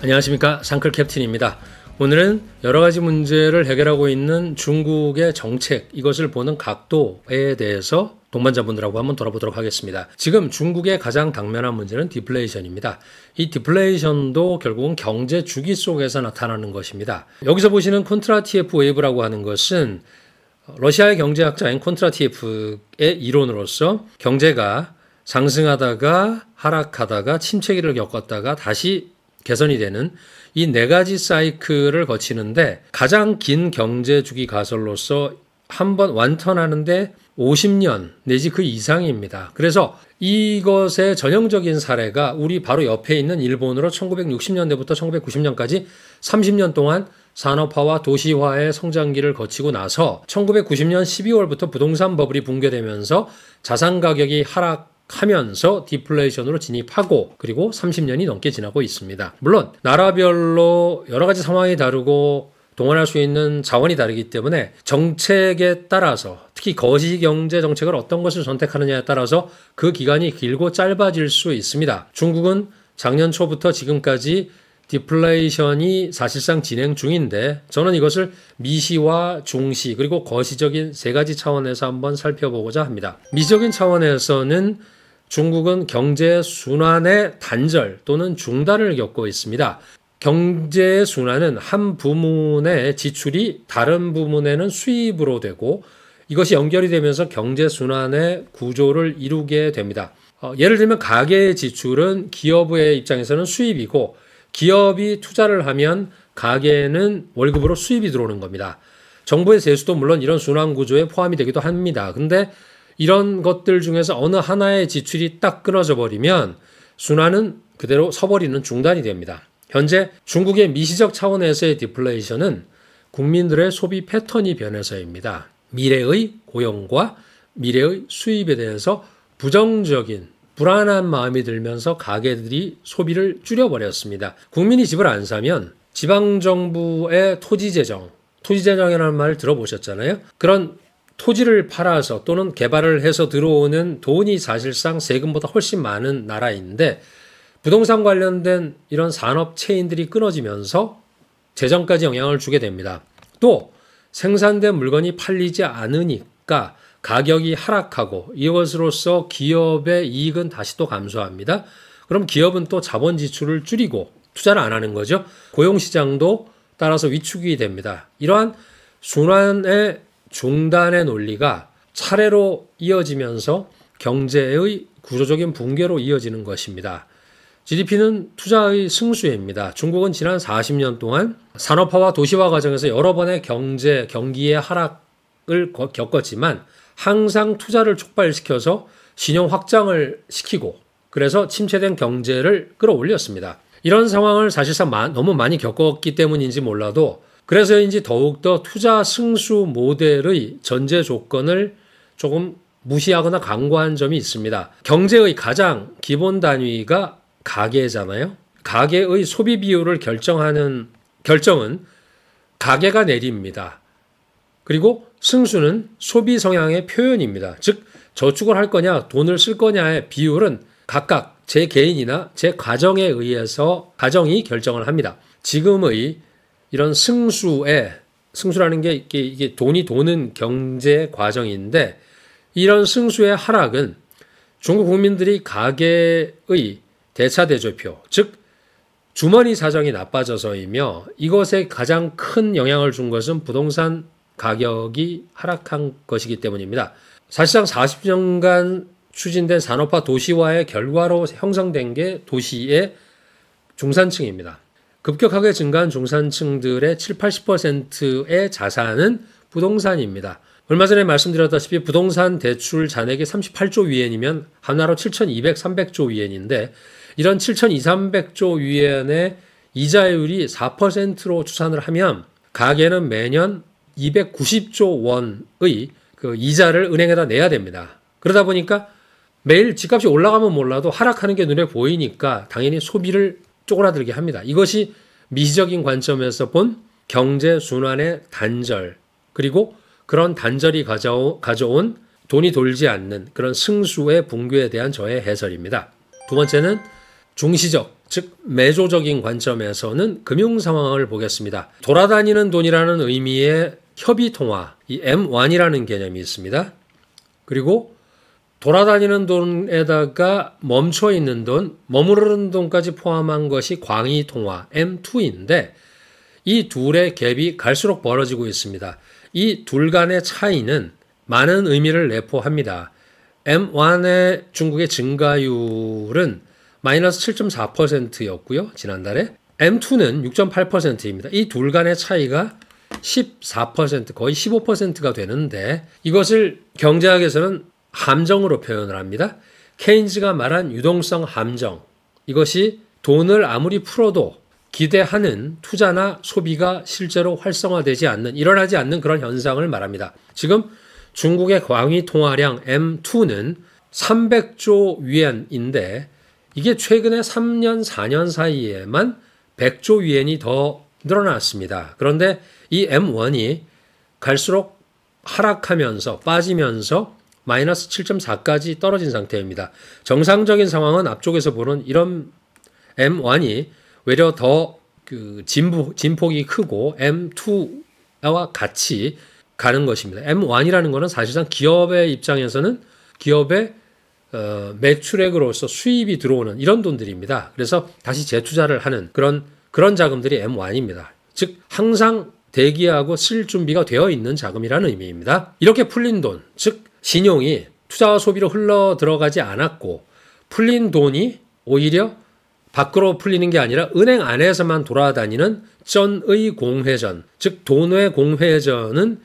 안녕하십니까, 샹클 캡틴입니다. 오늘은 여러가지 문제를 해결하고 있는 중국의 정책, 이것을 보는 각도에 대해서 동반자분들하고 한번 돌아보도록 하겠습니다. 지금 중국의 가장 당면한 문제는 디플레이션입니다. 이 디플레이션도 결국은 경제 주기 속에서 나타나는 것입니다. 여기서 보시는 콘트라티에프 웨이브라고 하는 것은 러시아의 경제학자인 콘트라티에프의 이론으로서 경제가 상승하다가 하락하다가 침체기를 겪었다가 다시 개선이 되는 이 네 가지 사이클을 거치는데 가장 긴 경제 주기 가설로서 한번 완턴하는데 50년 내지 그 이상입니다. 그래서 이것의 전형적인 사례가 우리 바로 옆에 있는 일본으로 1960년대부터 1990년까지 30년 동안 산업화와 도시화의 성장기를 거치고 나서 1990년 12월부터 부동산 버블이 붕괴되면서 자산 가격이 하면서 디플레이션으로 진입하고 그리고 30년이 넘게 지나고 있습니다. 물론 나라별로 여러 가지 상황이 다르고 동원할 수 있는 자원이 다르기 때문에 정책에 따라서 특히 거시경제 정책을 어떤 것을 선택하느냐에 따라서 그 기간이 길고 짧아질 수 있습니다. 중국은 작년 초부터 지금까지 디플레이션이 사실상 진행 중인데 저는 이것을 미시와 중시 그리고 거시적인 세 가지 차원에서 한번 살펴보고자 합니다. 미시적인 차원에서는 중국은 경제 순환의 단절 또는 중단을 겪고 있습니다. 경제의 순환은 한 부문의 지출이 다른 부문에는 수입으로 되고 이것이 연결이 되면서 경제 순환의 구조를 이루게 됩니다. 예를 들면 가계의 지출은 기업의 입장에서는 수입이고 기업이 투자를 하면 가계에는 월급으로 수입이 들어오는 겁니다. 정부의 세수도 물론 이런 순환 구조에 포함이 되기도 합니다. 근데 이런 것들 중에서 어느 하나의 지출이 딱 끊어져 버리면 순환은 그대로 서버리는 중단이 됩니다. 현재 중국의 미시적 차원에서의 디플레이션은 국민들의 소비 패턴이 변해서입니다. 미래의 고용과 미래의 수입에 대해서 부정적인 불안한 마음이 들면서 가게들이 소비를 줄여버렸습니다. 국민이 집을 안 사면 지방정부의 토지재정이라는 말을 들어보셨잖아요. 그런 토지를 팔아서 또는 개발을 해서 들어오는 돈이 사실상 세금보다 훨씬 많은 나라인데 부동산 관련된 이런 산업 체인들이 끊어지면서 재정까지 영향을 주게 됩니다. 또 생산된 물건이 팔리지 않으니까 가격이 하락하고 이것으로써 기업의 이익은 다시 또 감소합니다. 그럼 기업은 또 자본 지출을 줄이고 투자를 안 하는 거죠. 고용시장도 따라서 위축이 됩니다. 이러한 순환의 중단의 논리가 차례로 이어지면서 경제의 구조적인 붕괴로 이어지는 것입니다. GDP는 투자의 승수입니다. 중국은 지난 40년 동안 산업화와 도시화 과정에서 여러 번의 경기의 하락을 겪었지만 항상 투자를 촉발시켜서 신용 확장을 시키고 그래서 침체된 경제를 끌어올렸습니다. 이런 상황을 사실상 너무 많이 겪었기 때문인지 몰라도 그래서인지 더욱더 투자 승수 모델의 전제 조건을 조금 무시하거나 강구한 점이 있습니다. 경제의 가장 기본 단위가 가계잖아요. 가계의 소비 비율을 결정은 가계가 내립니다. 그리고 승수는 소비 성향의 표현입니다. 즉 저축을 할 거냐 돈을 쓸 거냐의 비율은 각각 제 개인이나 제 가정에 의해서 가정이 결정을 합니다. 지금의 이런 승수라는 게 이게 돈이 도는 경제 과정인데 이런 승수의 하락은 중국 국민들이 가계의 대차대조표, 즉 주머니 사정이 나빠져서이며 이것에 가장 큰 영향을 준 것은 부동산 가격이 하락한 것이기 때문입니다. 사실상 40년간 추진된 산업화 도시화의 결과로 형성된 게 도시의 중산층입니다. 급격하게 증가한 중산층들의 70~80%의 자산은 부동산입니다. 얼마 전에 말씀드렸다시피 부동산 대출 잔액이 38조 위엔이면 하나로 7,200~300조 위엔인데 이런 7,200~300조 위엔의 이자율이 4%로 추산을 하면 가계는 매년 290조 원의 그 이자를 은행에다 내야 됩니다. 그러다 보니까 매일 집값이 올라가면 몰라도 하락하는 게 눈에 보이니까 당연히 소비를 쪼그라들게 합니다. 이것이 미시적인 관점에서 본 경제 순환의 단절 그리고 그런 단절이 가져온 돈이 돌지 않는 그런 승수의 붕괴에 대한 저의 해설입니다. 두 번째는 중시적, 즉 매조적인 관점에서는 금융 상황을 보겠습니다. 돌아다니는 돈이라는 의미의 협의통화, 이 M1이라는 개념이 있습니다. 그리고 돌아다니는 돈에다가 멈춰 있는 돈, 머무르는 돈까지 포함한 것이 광의통화 M2인데 이 둘의 갭이 갈수록 벌어지고 있습니다. 이 둘 간의 차이는 많은 의미를 내포합니다. M1의 중국의 증가율은 마이너스 7.4%였고요. 지난달에. M2는 6.8%입니다. 이 둘 간의 차이가 14%, 거의 15%가 되는데 이것을 경제학에서는 함정으로 표현을 합니다. 케인즈가 말한 유동성 함정. 이것이 돈을 아무리 풀어도 기대하는 투자나 소비가 실제로 활성화되지 않는, 일어나지 않는 그런 현상을 말합니다. 지금 중국의 광의 통화량 M2는 300조 위엔인데 이게 최근에 3년, 4년 사이에만 100조 위엔이 더 늘어났습니다. 그런데 이 M1이 갈수록 하락하면서 빠지면서 마이너스 7.4까지 떨어진 상태입니다. 정상적인 상황은 앞쪽에서 보는 이런 M1이 외려 더 진폭이 크고 M2와 같이 가는 것입니다. M1이라는 것은 사실상 기업의 입장에서는 기업의 매출액으로서 수입이 들어오는 이런 돈들입니다. 그래서 다시 재투자를 하는 그런 자금들이 M1입니다. 즉 항상 대기하고 쓸 준비가 되어 있는 자금이라는 의미입니다. 이렇게 풀린 돈, 즉 신용이 투자와 소비로 흘러 들어가지 않았고 풀린 돈이 오히려 밖으로 풀리는 게 아니라 은행 안에서만 돌아다니는 전의 공회전, 즉 돈의 공회전은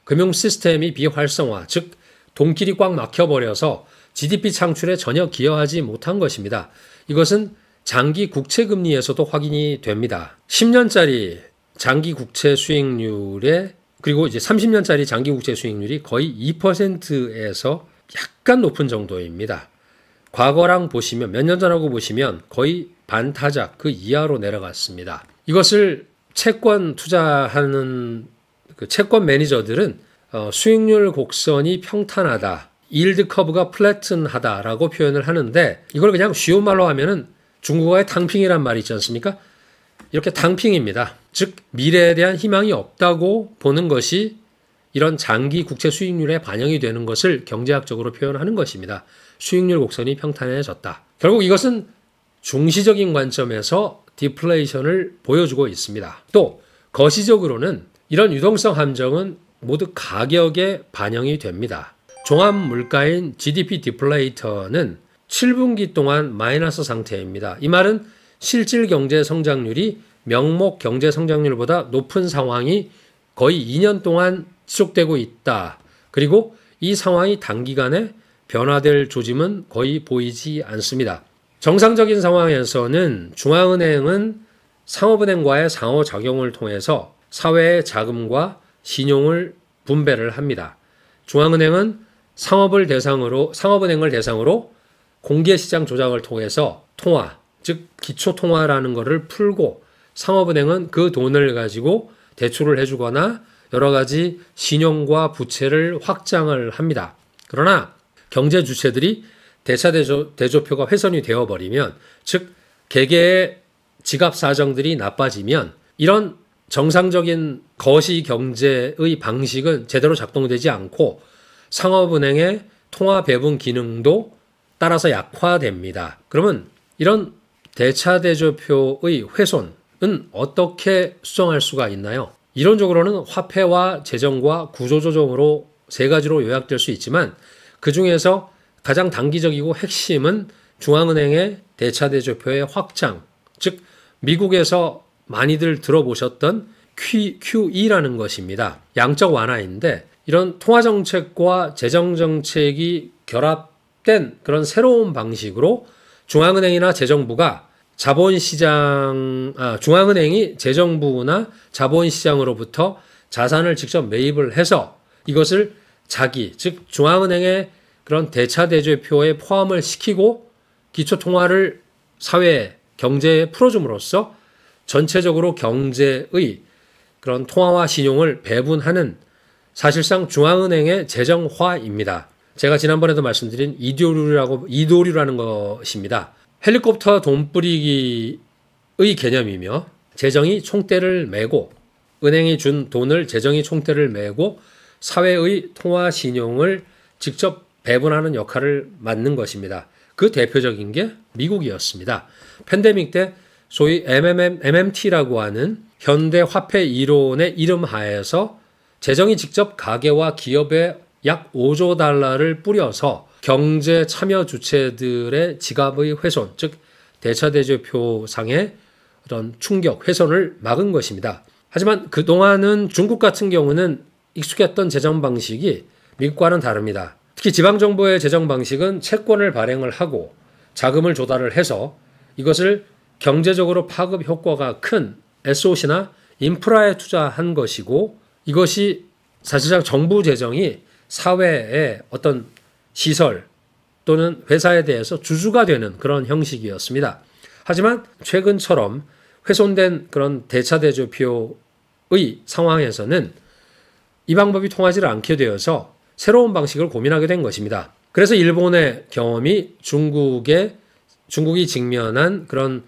금융 시스템이 비활성화, 즉 돈길이 꽉 막혀버려서 GDP 창출에 전혀 기여하지 못한 것입니다. 이것은 장기 국채 금리에서도 확인이 됩니다. 10년짜리 장기 국채 수익률에 그리고 이제 30년짜리 장기 국채 수익률이 거의 2%에서 약간 높은 정도입니다. 과거랑 보시면 몇 년 전하고 보시면 거의 반타작 그 이하로 내려갔습니다. 이것을 채권 투자하는 채권 매니저들은 수익률 곡선이 평탄하다, 일드 커브가 플래튼하다라고 표현을 하는데 이걸 그냥 쉬운 말로 하면은 중국어의 탕핑이란 말이 있지 않습니까? 이렇게 탕핑입니다. 즉 미래에 대한 희망이 없다고 보는 것이 이런 장기 국채 수익률에 반영이 되는 것을 경제학적으로 표현하는 것입니다. 수익률 곡선이 평탄해졌다. 결국 이것은 중시적인 관점에서 디플레이션을 보여주고 있습니다. 또 거시적으로는 이런 유동성 함정은 모두 가격에 반영이 됩니다. 종합물가인 GDP 디플레이터는 7분기 동안 마이너스 상태입니다. 이 말은 실질 경제 성장률이 명목 경제 성장률보다 높은 상황이 거의 2년 동안 지속되고 있다. 그리고 이 상황이 단기간에 변화될 조짐은 거의 보이지 않습니다. 정상적인 상황에서는 중앙은행은 상업은행과의 상호작용을 통해서 사회의 자금과 신용을 분배를 합니다. 중앙은행은 상업은행을 대상으로 공개시장 조작을 통해서 통화, 즉 기초통화라는 것을 풀고 상업은행은 그 돈을 가지고 대출을 해주거나 여러 가지 신용과 부채를 확장을 합니다. 그러나 경제 주체들이 대차 대조표가 훼손이 되어버리면, 즉 개개의 지갑 사정들이 나빠지면 이런 정상적인 거시 경제의 방식은 제대로 작동되지 않고 상업은행의 통화 배분 기능도 따라서 약화됩니다. 그러면 이런 대차 대조표의 훼손은 어떻게 수정할 수가 있나요? 이론적으로는 화폐와 재정과 구조조정으로 세 가지로 요약될 수 있지만 그 중에서 가장 단기적이고 핵심은 중앙은행의 대차 대조표의 확장, 즉 미국에서 많이들 들어보셨던 QE라는 것입니다. 양적 완화인데 이런 통화정책과 재정정책이 결합된 그런 새로운 방식으로 중앙은행이나 재정부가 중앙은행이 재정부나 자본시장으로부터 자산을 직접 매입을 해서 이것을 즉 중앙은행의 그런 대차 대조표에 포함을 시키고 기초통화를 사회에, 경제에 풀어줌으로써 전체적으로 경제의 그런 통화와 신용을 배분하는 사실상 중앙은행의 재정화입니다. 제가 지난번에도 말씀드린 이도류라는 것입니다. 헬리콥터 돈 뿌리기의 개념이며 재정이 총대를 메고 은행이 준 돈을 재정이 총대를 메고 사회의 통화 신용을 직접 배분하는 역할을 맡는 것입니다. 그 대표적인 게 미국이었습니다. 팬데믹 때 소위 MMT라고 하는 현대 화폐 이론의 이름 하에서 재정이 직접 가계와 기업에 약 5조 달러를 뿌려서 경제 참여 주체들의 지갑의 훼손, 즉 대차대조표상의 어떤 충격, 훼손을 막은 것입니다. 하지만 그동안은 중국 같은 경우는 익숙했던 재정 방식이 미국과는 다릅니다. 특히 지방정부의 재정 방식은 채권을 발행을 하고 자금을 조달을 해서 이것을 경제적으로 파급 효과가 큰 SOC나 인프라에 투자한 것이고 이것이 사실상 정부 재정이 사회의 어떤 시설 또는 회사에 대해서 주주가 되는 그런 형식이었습니다. 하지만 최근처럼 훼손된 그런 대차대조표의 상황에서는 이 방법이 통하지 않게 되어서 새로운 방식을 고민하게 된 것입니다. 그래서 일본의 경험이 중국이 직면한 그런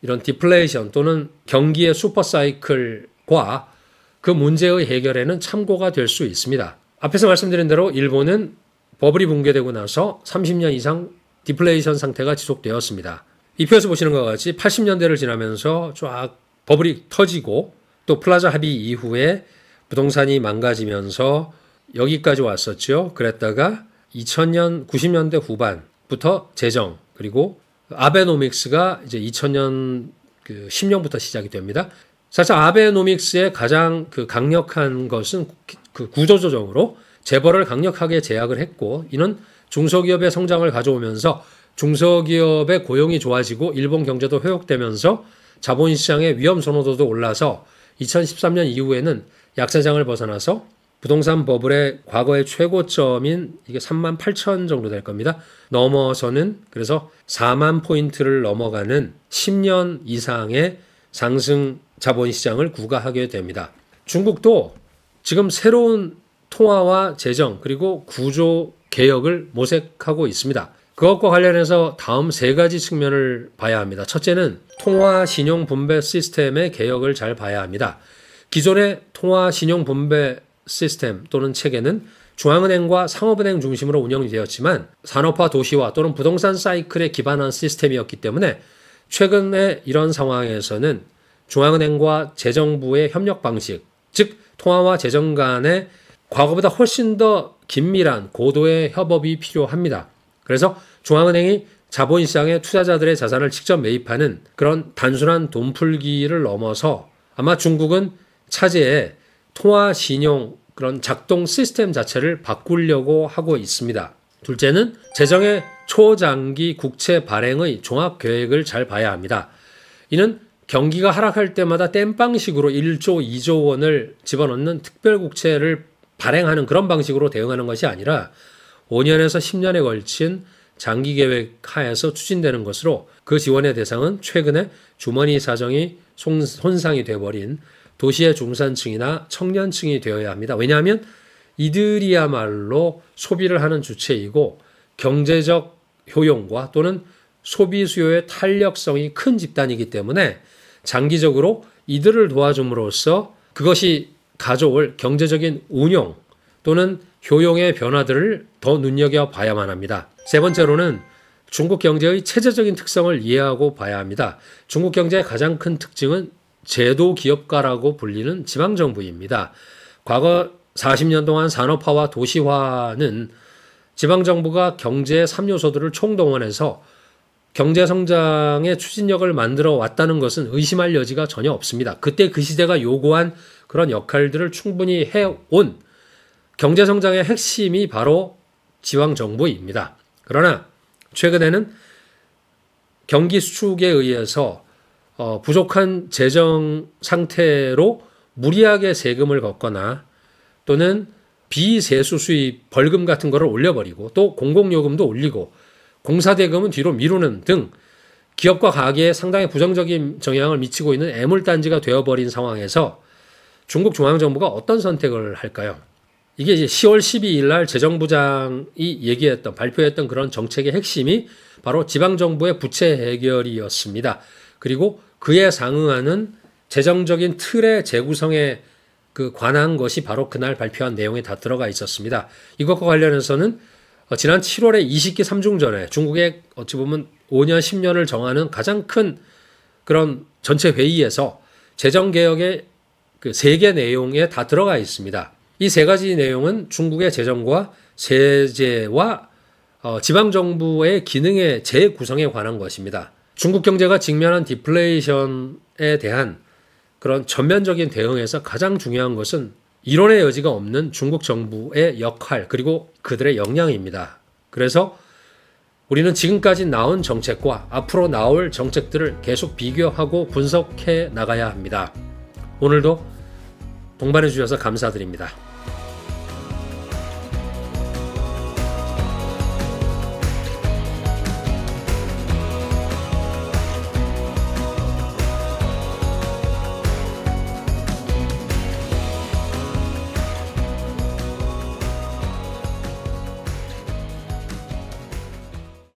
이런 디플레이션 또는 경기의 슈퍼사이클과 그 문제의 해결에는 참고가 될 수 있습니다. 앞에서 말씀드린 대로 일본은 버블이 붕괴되고 나서 30년 이상 디플레이션 상태가 지속되었습니다. 이 표에서 보시는 것과 같이 80년대를 지나면서 쫙 버블이 터지고 또 플라자 합의 이후에 부동산이 망가지면서 여기까지 왔었죠. 그랬다가 2000년, 90년대 후반부터 재정 그리고 아베노믹스가 이제 2000년 10년부터 시작이 됩니다. 사실 아베노믹스의 가장 강력한 것은 그 구조조정으로 재벌을 강력하게 제약을 했고 이는 중소기업의 성장을 가져오면서 중소기업의 고용이 좋아지고 일본 경제도 회복되면서 자본시장의 위험 선호도도 올라서 2013년 이후에는 약세장을 벗어나서 부동산 버블의 과거의 최고점인 이게 3만 8천 정도 될 겁니다. 넘어서는 그래서 4만 포인트를 넘어가는 10년 이상의 상승 자본시장을 구가하게 됩니다. 중국도 지금 새로운 통화와 재정 그리고 구조 개혁을 모색하고 있습니다. 그것과 관련해서 다음 세 가지 측면을 봐야 합니다. 첫째는 통화 신용 분배 시스템의 개혁을 잘 봐야 합니다. 기존의 통화 신용 분배 시스템 또는 체계는 중앙은행과 상업은행 중심으로 운영이 되었지만 산업화 도시화 또는 부동산 사이클에 기반한 시스템이었기 때문에 최근에 이런 상황에서는 중앙은행과 재정부의 협력 방식, 즉 통화와 재정 간의 과거보다 훨씬 더 긴밀한 고도의 협업이 필요합니다. 그래서 중앙은행이 자본시장의 투자자들의 자산을 직접 매입하는 그런 단순한 돈풀기를 넘어서 아마 중국은 차제에 통화 신용 그런 작동 시스템 자체를 바꾸려고 하고 있습니다. 둘째는 재정의 초장기 국채 발행의 종합 계획을 잘 봐야 합니다. 이는 경기가 하락할 때마다 땜빵식으로 1조, 2조 원을 집어넣는 특별국채를 발행하는 그런 방식으로 대응하는 것이 아니라 5년에서 10년에 걸친 장기 계획 하에서 추진되는 것으로 그 지원의 대상은 최근에 주머니 사정이 손상이 되어버린 도시의 중산층이나 청년층이 되어야 합니다. 왜냐하면 이들이야말로 소비를 하는 주체이고 경제적 효용과 또는 소비 수요의 탄력성이 큰 집단이기 때문에 장기적으로 이들을 도와줌으로써 그것이 가져올 경제적인 운용 또는 효용의 변화들을 더 눈여겨봐야만 합니다. 세 번째로는 중국 경제의 체제적인 특성을 이해하고 봐야 합니다. 중국 경제의 가장 큰 특징은 제도 기업가라고 불리는 지방정부입니다. 과거 40년 동안 산업화와 도시화는 지방정부가 경제의 3요소들을 총동원해서 경제성장의 추진력을 만들어 왔다는 것은 의심할 여지가 전혀 없습니다. 그때 그 시대가 요구한 그런 역할들을 충분히 해온 경제성장의 핵심이 바로 지방정부입니다. 그러나 최근에는 경기 수축에 의해서 부족한 재정 상태로 무리하게 세금을 걷거나 또는 비세수 수입 벌금 같은 거를 올려버리고 또 공공요금도 올리고 공사대금은 뒤로 미루는 등 기업과 가계에 상당히 부정적인 영향을 미치고 있는 애물단지가 되어버린 상황에서 중국 중앙정부가 어떤 선택을 할까요? 이게 이제 10월 12일 날 재정부장이 발표했던 그런 정책의 핵심이 바로 지방정부의 부채 해결이었습니다. 그리고 그에 상응하는 재정적인 틀의 재구성에 관한 것이 바로 그날 발표한 내용에 다 들어가 있었습니다. 이것과 관련해서는 지난 7월에 20기 3중전에 중국의 어찌 보면 5년, 10년을 정하는 가장 큰 그런 전체 회의에서 재정개혁의 그 3개 내용에 다 들어가 있습니다. 이 3가지 내용은 중국의 재정과 세제와 지방정부의 기능의 재구성에 관한 것입니다. 중국 경제가 직면한 디플레이션에 대한 그런 전면적인 대응에서 가장 중요한 것은 이론의 여지가 없는 중국 정부의 역할 그리고 그들의 역량입니다. 그래서 우리는 지금까지 나온 정책과 앞으로 나올 정책들을 계속 비교하고 분석해 나가야 합니다. 오늘도 동반해 주셔서 감사드립니다.